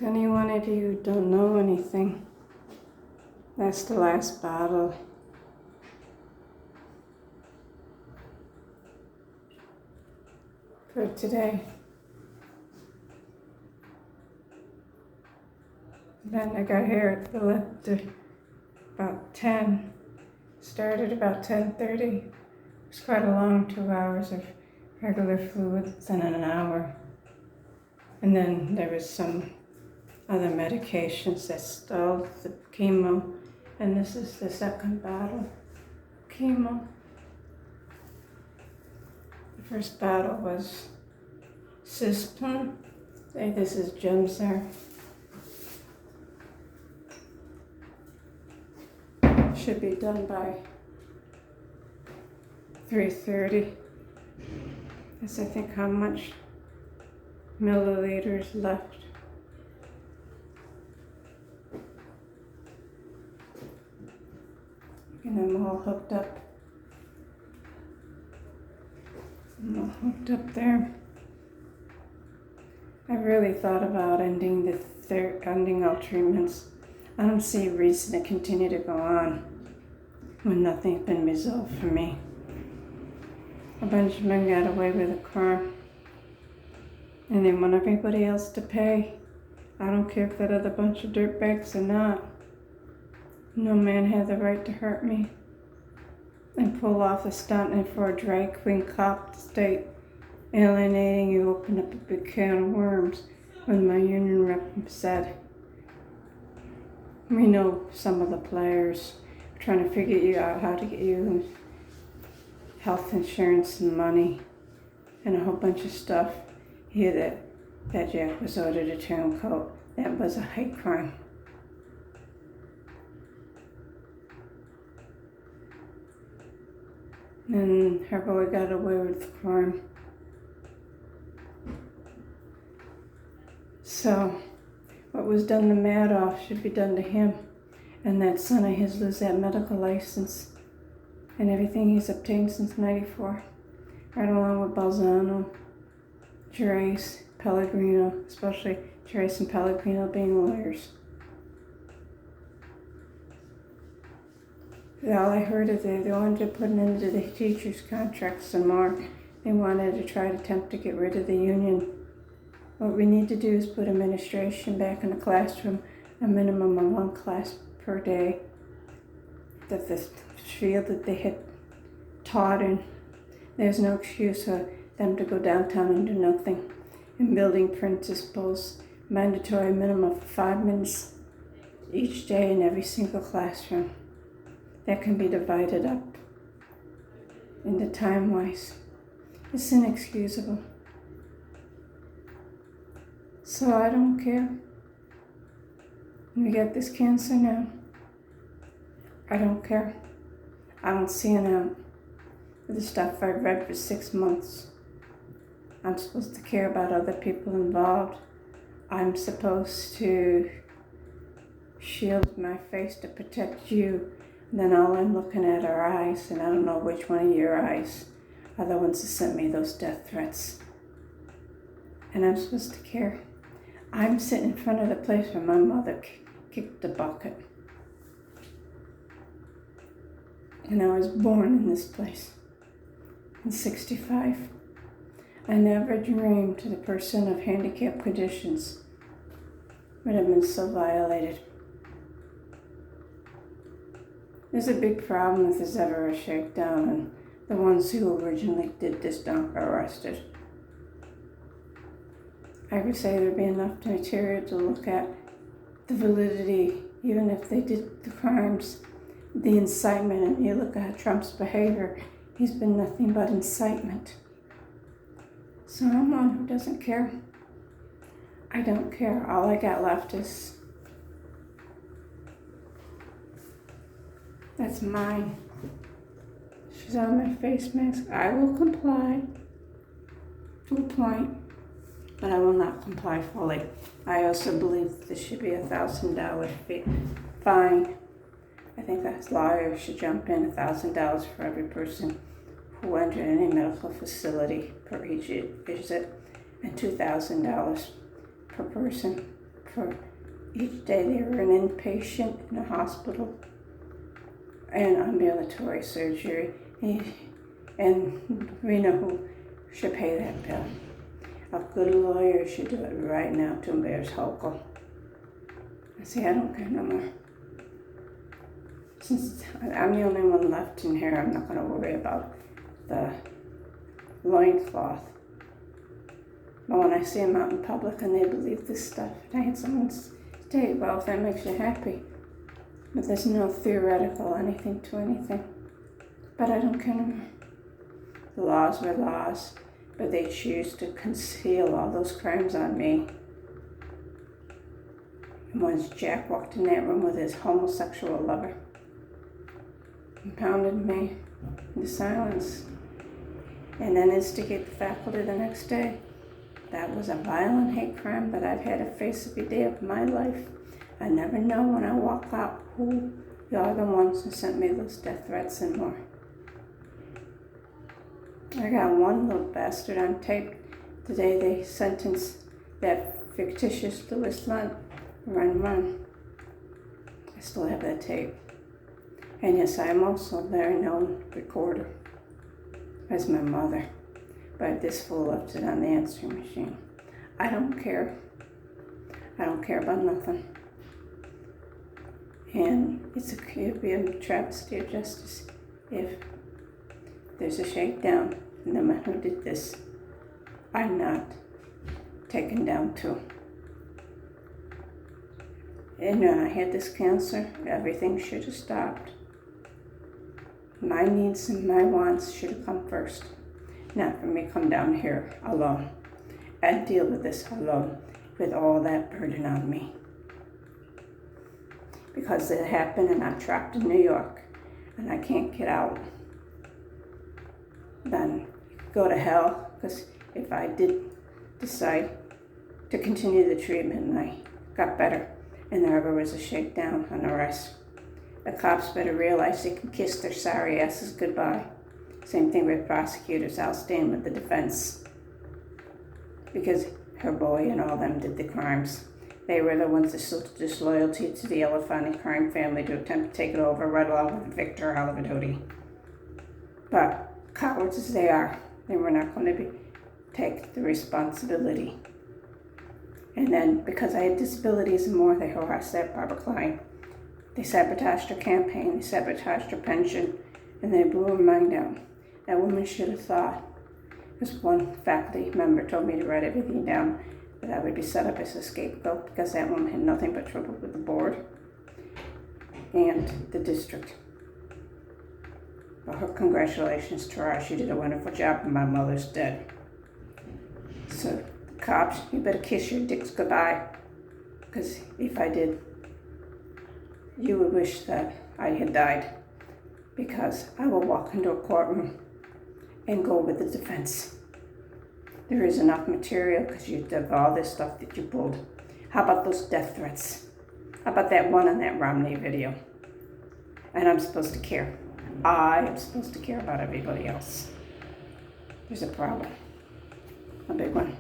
To anyone of you who don't know anything, that's the last bottle. For today. Then I got here at about 10. Started about 10:30. It was quite a long 2 hours of regular fluids and an hour. And then there was some other medications that stalled the chemo. And this is the second bottle of chemo. The first bottle was Cisplatin. This is Gzar. Should be done by 3:30. That's I think how much milliliters left. And I'm all hooked up. I'm all hooked up there. I really thought about ending ending all treatments. I don't see a reason to continue to go on when nothing's been resolved for me. A bunch of men got away with a crime, and they want everybody else to pay. I don't care if that other bunch of dirtbags or not. No man had the right to hurt me and pull off a stunt and for a drag queen cop state alienating you. Open up a big can of worms when my union rep said, we know some of the players are trying to figure out how to get you health insurance and money and a whole bunch of stuff. Here that Jack was ordered a turncoat. That was a hate crime. And her boy got away with the crime. So, what was done to Madoff should be done to him. And that son of his lose that medical license and everything he's obtained since '94. Right along with Balzano, Gerace, Pellegrino, especially Gerace and Pellegrino being lawyers. All I heard is they wanted to put into the teachers' contracts some more. They wanted to try to attempt to get rid of the union. What we need to do is put administration back in the classroom, a minimum of 1 class per day. That the field that they had taught in, there's no excuse for them to go downtown and do nothing. And building principles, mandatory minimum of 5 minutes each day in every single classroom. That can be divided up into time-wise. It's inexcusable. So I don't care. We got this cancer now. I don't care. I don't see an out with the stuff I've read for 6 months. I'm supposed to care about other people involved. I'm supposed to shield my face to protect you. Then all I'm looking at are eyes, and I don't know which one of your eyes are the ones that sent me those death threats. And I'm supposed to care. I'm sitting in front of the place where my mother kicked the bucket. And I was born in this place in '65. I never dreamed the person of handicap conditions would have been so violated. There's a big problem if there's ever a shakedown and the ones who originally did this don't get arrested. I would say there'd be enough material to look at the validity, even if they did the crimes, the incitement, and you look at Trump's behavior, he's been nothing but incitement. So I'm one who doesn't care. I don't care. All I got left is that's mine. She's on my face mask. I will comply to a point, but I will not comply fully. I also believe there should be $1,000 fine. I think that lawyers should jump in $1,000 for every person who entered any medical facility per each visit, and $2,000 per person for each day they were an inpatient in a hospital and ambulatory surgery. And we know who should pay that bill. A good lawyer should do it right now to embarrass Hochul. I say, I don't care no more. Since I'm the only one left in here, I'm not going to worry about the loincloth. But when I see them out in public and they believe this stuff, and I had someone say, well, if that makes you happy. But there's no theoretical anything to anything. But I don't care no more. The laws were laws, but they choose to conceal all those crimes on me. And once Jack walked in that room with his homosexual lover and pounded me into silence and then instigate the faculty the next day, that was a violent hate crime that I've had to face every day of my life. I never know when I walk out who are the ones who sent me those death threats and more. I got one little bastard on tape the day they sentenced that fictitious Louis Lunt, run. I still have that tape. And yes, I'm also a very known recorder as my mother. But this fool left it on the answering machine. I don't care. I don't care about nothing. And it'd be a travesty of justice if there's a shakedown and the man who did this are not taken down too. And when I had this cancer, everything should have stopped. My needs and my wants should have come first. Not for me to come down here alone and deal with this alone with all that burden on me. Because it happened and I'm trapped in New York and I can't get out. Then go to hell, because if I did decide to continue the treatment and I got better and there ever was a shakedown, an arrest, the cops better realize they can kiss their sorry asses goodbye. Same thing with prosecutors. I'll stand with the defense. Because her boy and all them did the crimes. They were the ones that showed disloyalty to the Elefante crime family to attempt to take it over right along with Victor Halavidoti. But cowards as they are, they were not going to take the responsibility. And then, because I had disabilities and more, they harassed that Barbara Klein. They sabotaged her campaign, they sabotaged her pension, and they blew her mind out. That woman should have thought, because one faculty member told me to write everything down, that I would be set up as a scapegoat because that woman had nothing but trouble with the board and the district. Well, her congratulations to her. She did a wonderful job and my mother's dead. So, cops, you better kiss your dicks goodbye, because if I did, you would wish that I had died, because I will walk into a courtroom and go with the defense. There is enough material because you did all this stuff that you pulled. How about those death threats? How about that one on that Romney video? And I'm supposed to care. I am supposed to care about everybody else. There's a problem. A big one.